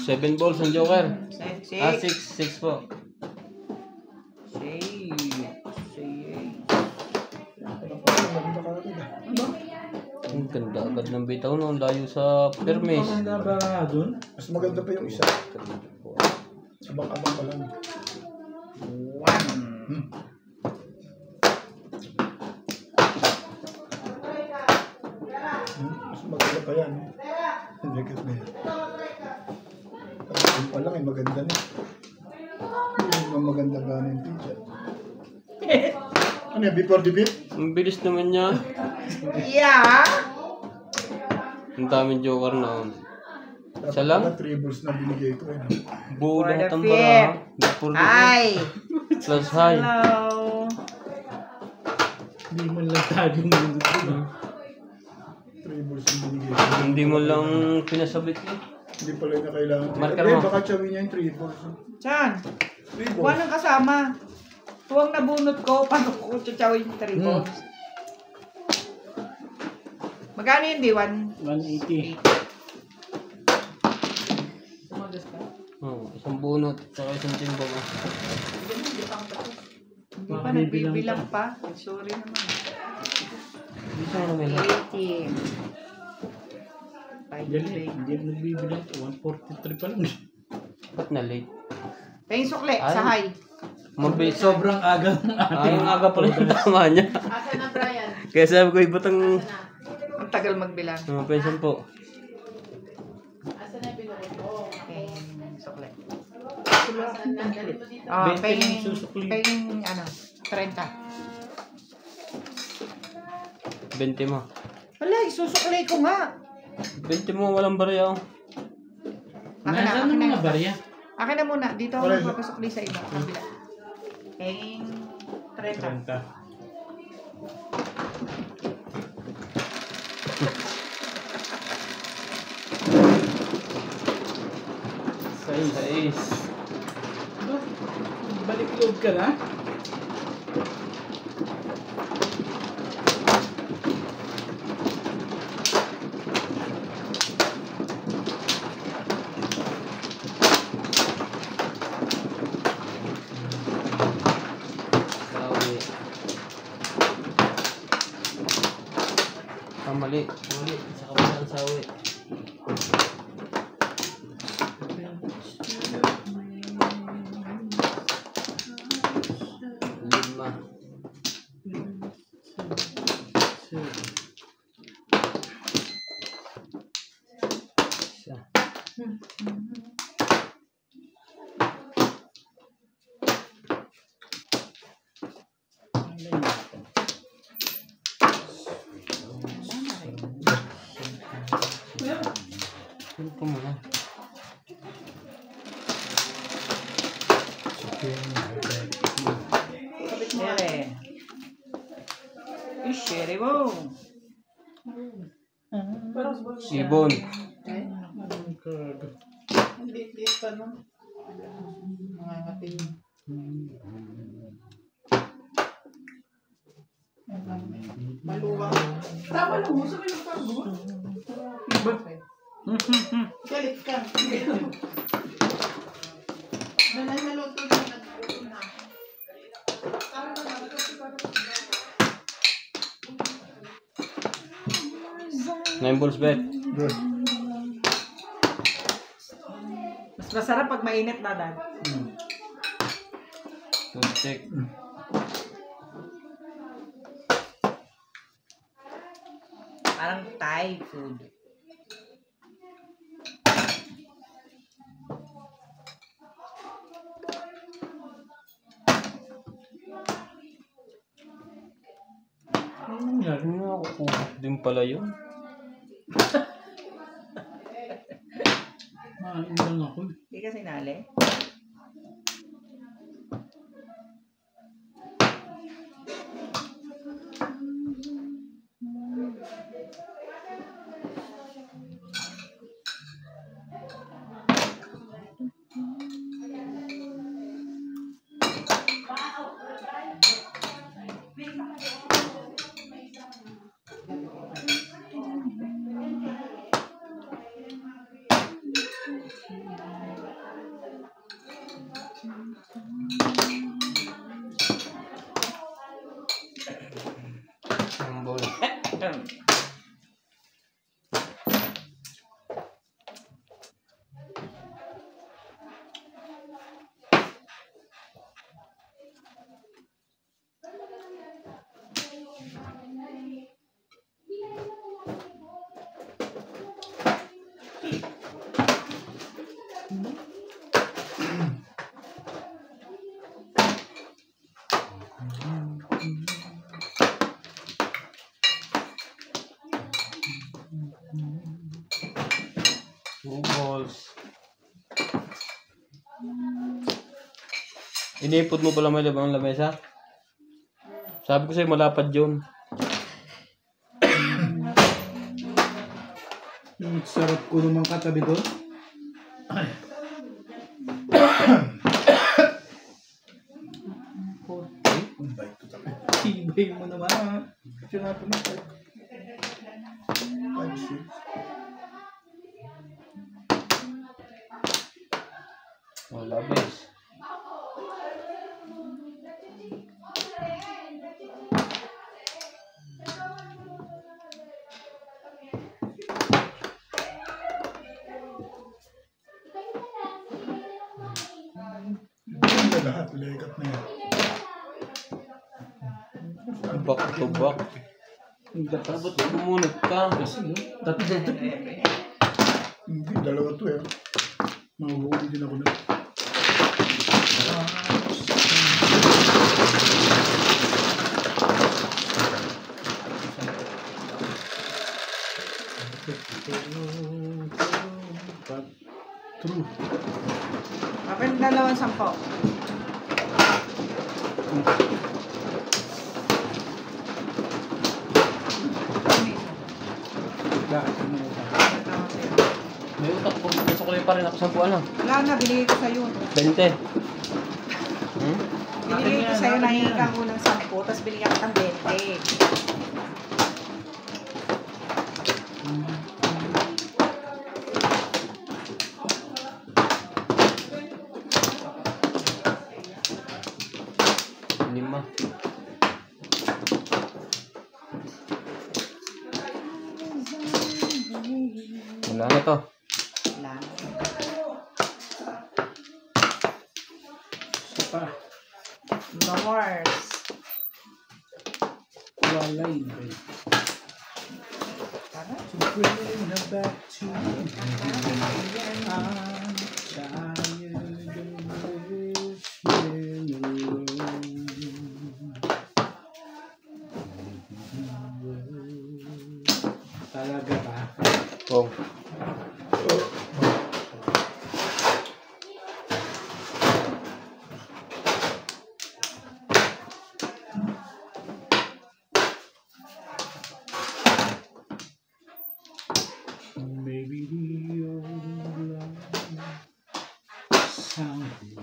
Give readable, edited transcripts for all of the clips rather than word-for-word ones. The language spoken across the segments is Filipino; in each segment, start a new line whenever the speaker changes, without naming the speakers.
Seven balls ang Joker.
Six.
Six po. Ang ganda agad ng bitaw no, layo sa permis.
Maganda ba doon?
Mas maganda pa yung isa. Abang-abang pa lang. Mas maganda pa yan. Hindi ka na yan. Yung pa lang ay maganda na. Hindi naman maganda ba na yung pizza. Ano yan? Before the beat?
Ang bilis naman niya.
Yeah.
Ang daming Joker na. Isa lang?
3 balls na binigay ko.
Buo
For
lahat
the
ang
fifth.
bara. Before the
Hi.
plus high.
Hello.
Hindi man lang tayo mundo doon.
3 balls na binigay ko.
Hindi mo lang pinasabit eh.
Hindi pala na kailangan.
Marker
Eh,
mo.
baka chawin niya yung 3 balls.
Chan.
3 balls.
Walang kasama. Tuwang nabunot ko, paano ko chuchawin yung 3 balls? Magkano yun, D1?
180.
Tumagas ka?
Oh, isang bunot, saka isang timbang.
Hindi pa nagbibilang pa. Sorry naman.
Dito na naman.
80.
Hindi nagbibilang. 143 pa lang.
Ba't na late?
Kaya yung sukle,
Ay.
sa high.
Mabilis.
Sobrang aga ng ating.
Ang aga pala yung tama niya.
Asa na, Brian?
Kaya sabi ko, iba't ang
Ang tagal magbilang.
pension po.
Asa na binuot ko?
Kaya yung sukle.
Asa na? Dali mo dito.
Oh,
20
kaya
lang
yung,
susukli.
kaya yung, 30.
20 mo.
Wala, isusukli ko nga.
20 mo, walang barya.
Nasaan ang mga barya?
Akin na muna. Dito ako
Wala,
magpapasukli sa iba. Kabila. Kaya yung 30.
30.
Sais.
Balik loob ka na?
Sawi. Mali. Mali. Sa kabilang sawi. Lima. Isa. Ano po muna?
Shere. Shere mo.
Ibon.
Ang liit-liit pa, no? Mga ngapin. Maluwang. Tama lang mo, sabi ng parbo. Galit ka. Nanay maluto na nagputo na. Tama na,
Nine balls bet.
Good.
Mas masarap pag mainit na, Dad.
Two check.
Parang Thai food.
Ano nangyari na ako? Din pala yun.
Main lang ako.
Hindi ka sinali.
Two balls. Inipod mo pala may labang lamesa? Sabi ko sa'yo malapad yun.
Sarap ko naman katabi doon.
Ang bait ko tayo.
Tibay mo naman.
Picture natin na tayo. 5-6.
Oh, labis.
Ganda lahat. Legat na yan.
Back to back. Dapat bumunot ka.
Kasi no, dati-dati.
Hindi, dalawa to eh. Mahuhuli din ako na.
True.
Kapag dalawang 10.
Bakit mo na
May utak ko. Nasukulay pa rin ako 10 lang.
Wala na, binigay ko sa'yo.
20. Hmm?
Binigay ko sa'yo, nahingi ka mo ng 10, tapos binigyan ka ng 20.
Lima. Wala na to.
Wala na.
Isa pa.
No more.
Walay na rin.
Tara.
To bring her back to I'm tired of wishing alone. Talaga ba?
Oh.
Maybe the old love sounded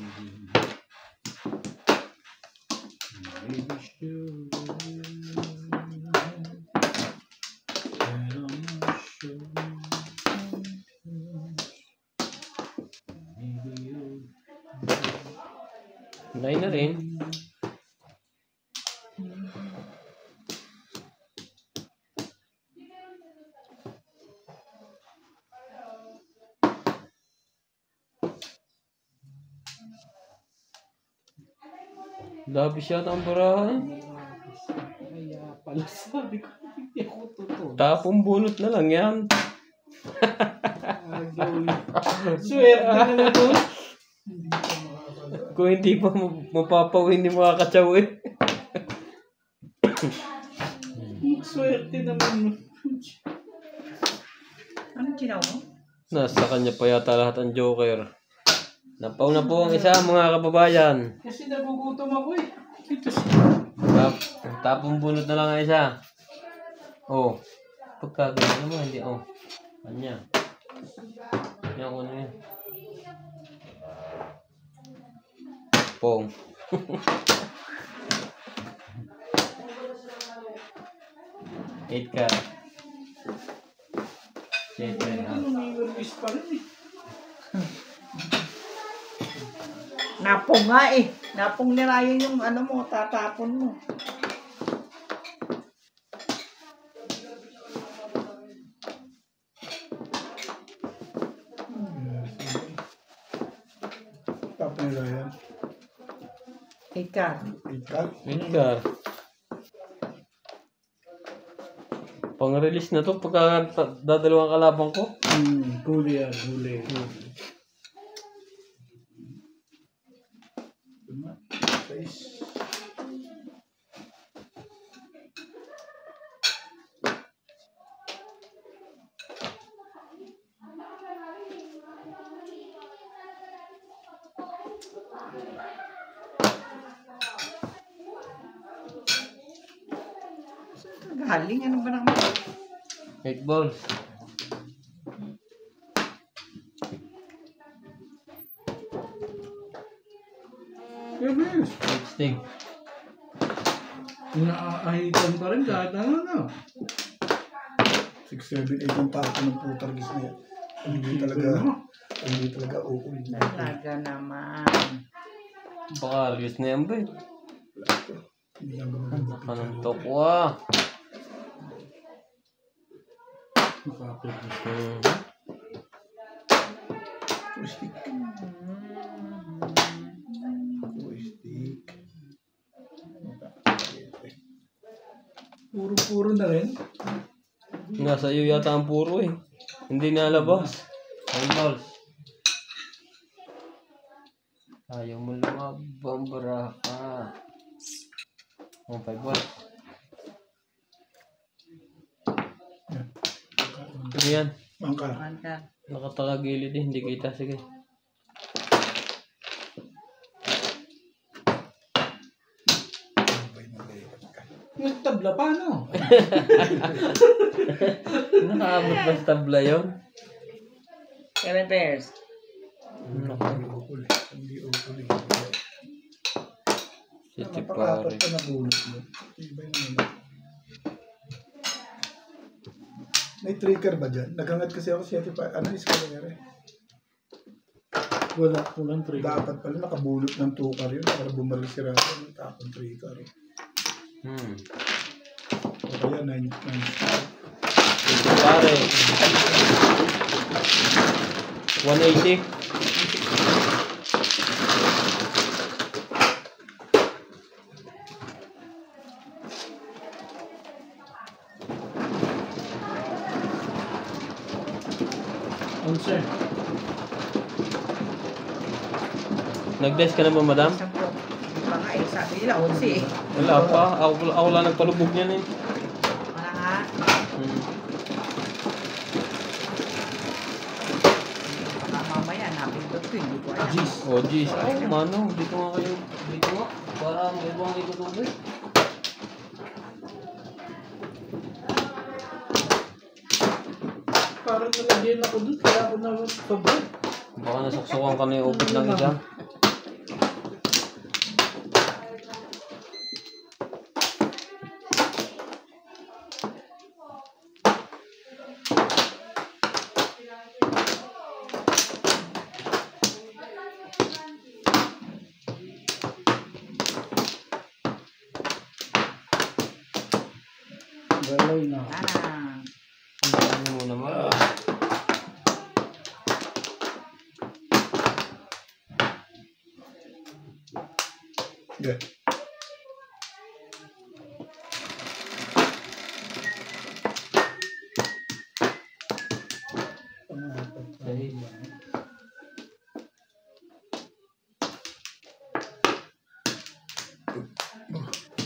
maybe she'll and I'm not sure maybe you'll
Nine na rin. Labis yata ang barahan.
kaya pala sabi ko hindi ako totoo.
Tapong bunot na lang yan.
Swerte na naman doon.
Kung hindi pa mapapawin ni mga katsaw eh.
Swerte naman.
Anong chinaw mo?
Nasa kanya pa yata lahat ang joker. Napaw na po ang isa mga kababayan.
Kasi nagugutom ako eh. Ito
Tapong bunot na lang ang isa. Oh. Pagkagano naman hindi oh. Kanya. Yan ko na yun. Pong. Eight ka. Siyempre na.
nervous pa rin eh.
Napong nga eh. Napong ni Ryan yung ano mo, tatapon mo.
ni Ryan?
Ika.
Ikat?
Edgar. Pang-release na to pagka dadalawang kalabang ko.
Huli yan, huli.
Guys.
Galing, ano ba naman?
8 balls.
Yes.
8 stig.
Inaahitan pa rin kahit ano.
6, 7, 8 ang tapo ng putargis na yan. Hindi talaga ukol.
Talaga naman.
Baka release na yan ba eh.
Hindi lang gumaganda.
Anong tokwa?
Makapit.
Stick. Stick.
Puro-puro na rin.
Nasa iyo yata ang puro eh. Hindi nalabas. 5 balls. Ayaw mo lumabang baraka. 5 balls. Ano yan?
Bangka.
Mangka.
Nakatagilid eh. Hindi kita. Sige.
Nagtabla pa, no?
Nakaabot ba sa tabla yun?
7 pairs.
Hindi ukol. Hindi ukol.
City
Napakapat
pare.
pa na bulot mo. Iba naman. May trigger ba dyan? Nagangat kasi ako siya. Ano is ko nangyari?
Walang trigger.
Dapat pala nakabulot ng tukar yun para bumalik si Rafa ng tapon trigger. Kaya 9.
City pare. 180.
Answer.
Nag-dice ka na ba, madam?
Isang po. Hindi pa nga eh. Sabi nila, 11 eh.
Wala pa. Ako lang nagpalubog niyan eh.
Wala nga. Baka mamaya, napindot ko. Hindi ko alam.
Jeez.
Oh, jeez. Oh, mano. Dito nga kayo. Dito nga. Para may ibang itutubig.
Parang nalagyan ako dun, kaya ako na pabay.
Baka nasuksukan ka na yung upit ng isa.
Galay na.
Ano mo naman?
Yeah.
Dahil.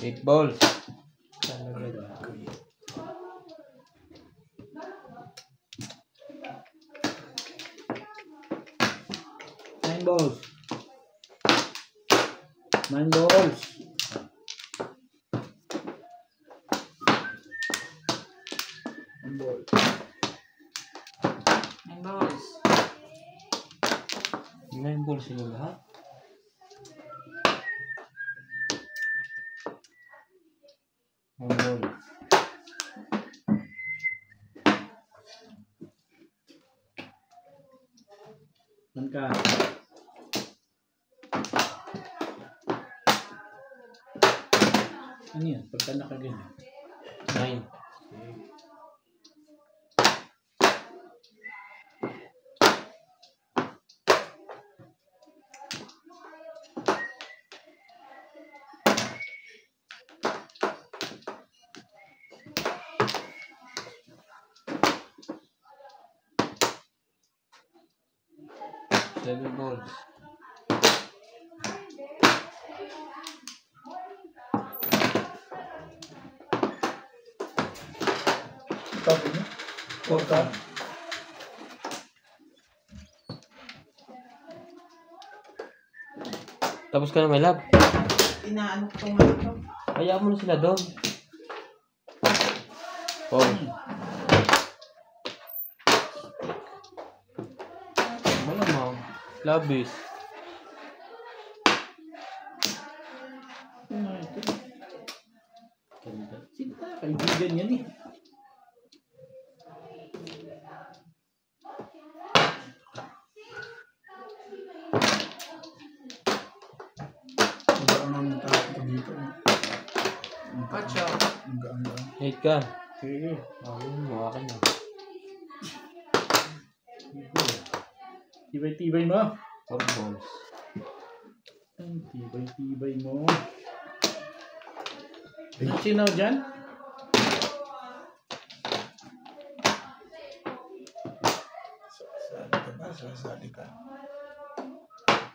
8 balls.
Nine balls. 9 balls.
Nine balls.
9 balls sila lahat. One ball.
Mangka. Ano yan? Pagka nakaganyan.
9. 7 balls.
Tapos niya. Porta.
Tapos ka na, my love.
Inaano ko nga ito.
Hayaan mo na sila doon. Oh. Wala mo. Labis.
Ano ito? Ganda. Sila, kaibigan yan eh.
Magaan ang tapo ko dito.
Ocho.
Magaan.
8 ka.
Sige.
Ayun, akin na.
Tibay-tibay mo.
4 balls.
Ang tibay-tibay mo. Ang sinaw dyan?
Sasali ka ba? Sasali ka.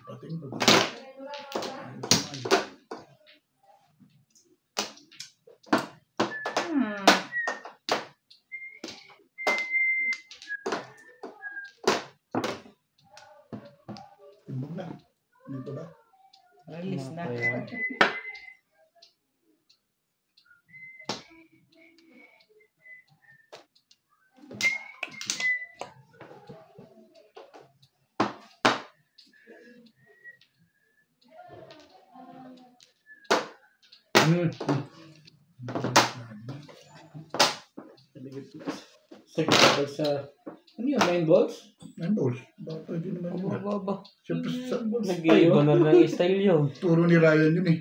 Pating ko ba? Timbog na. Dito ba?
Release na.
Ayan.
Second sa... Ano yun? 9 balls?
9 balls. Baka pwede naman yun.
Aba.
Siyempre,
Nag-iiba na ng style yun.
turo ni Ryan yun eh.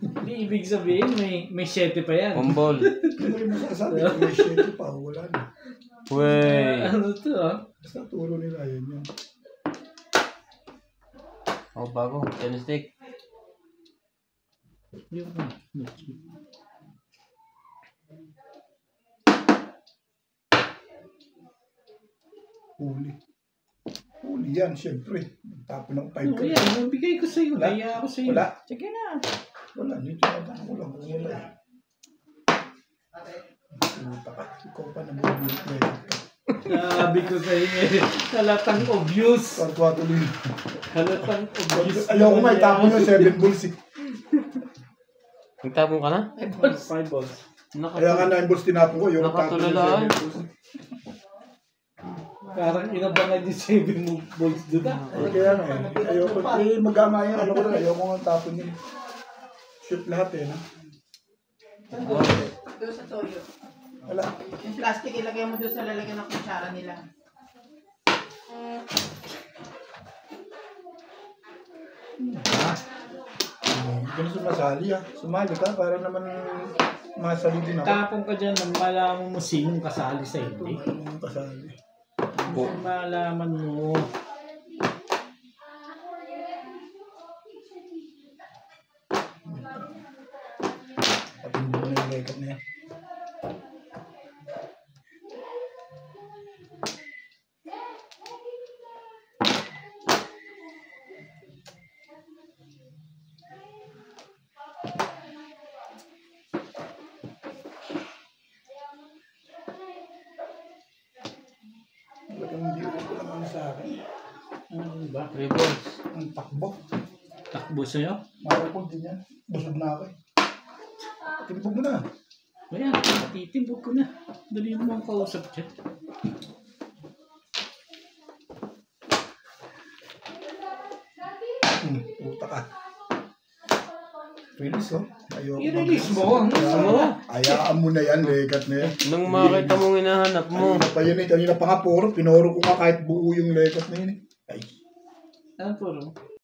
Hindi ibig sabihin, may 7 pa yan.
1 ball.
Hindi mo rin masasabi kung may 7 pa. Wala na.
Wey.
Ano to ah?
Basta turo ni Ryan yun.
Oh, bago. 10 stick.
Yung
Huli. Huli yan, siyempre. Tapo ng 5
ano
ka.
yan? Nabigay ko sa'yo.
Wala.
Kaya ako sa'yo.
Wala.
Sige na.
Wala. Dito na ako lang. Wala. Puta ka. Ikaw pa nabubulit na yun.
Sabi ko sa'yo eh. Halatang obvious.
Kwarto tuloy.
Halatang obvious.
Ayoko nga, itapon yung 7 balls eh.
Nagtapon ka na?
5 balls.
Kaya nga 9 balls tinapon ko. Yung
Nakatulala eh.
Parang inabangan yung 7 balls doon ah.
Kaya nga eh. Ayoko. Eh, magama yan. Ano ko na. Ayoko nga tapon yun. Shoot lahat eh. No?
Doon sa toyo.
Wala.
Yung plastic, ilagay mo doon sa lalagyan ng kutsara nila.
Hindi na sumasali ah. Sumali ka para naman masali din ako.
Tapong ka dyan nang malaman mo sinong kasali sa hindi.
Ano yung kasali?
Kung malaman mo.
Patindi mo na yung record na yan. Talagang hindi ko naman sa akin.
Ano ba?
3 balls.
Ang takbo.
Takbo sa'yo?
Marapod din yan. Busog na ako eh. Timbog mo na.
Ayan, titimbog ko na. Dali mo ang kausap dyan.
Puta ka. Release oh. Ayoko.
I-release mo.
Hayaan mo na yan, legat na yan.
Nung makita mong hinahanap mo.
Kanina pa yun eh. Kanina pa nga puro. Pinoro ko nga kahit buo yung legat na yun eh. Ay.
Ano po?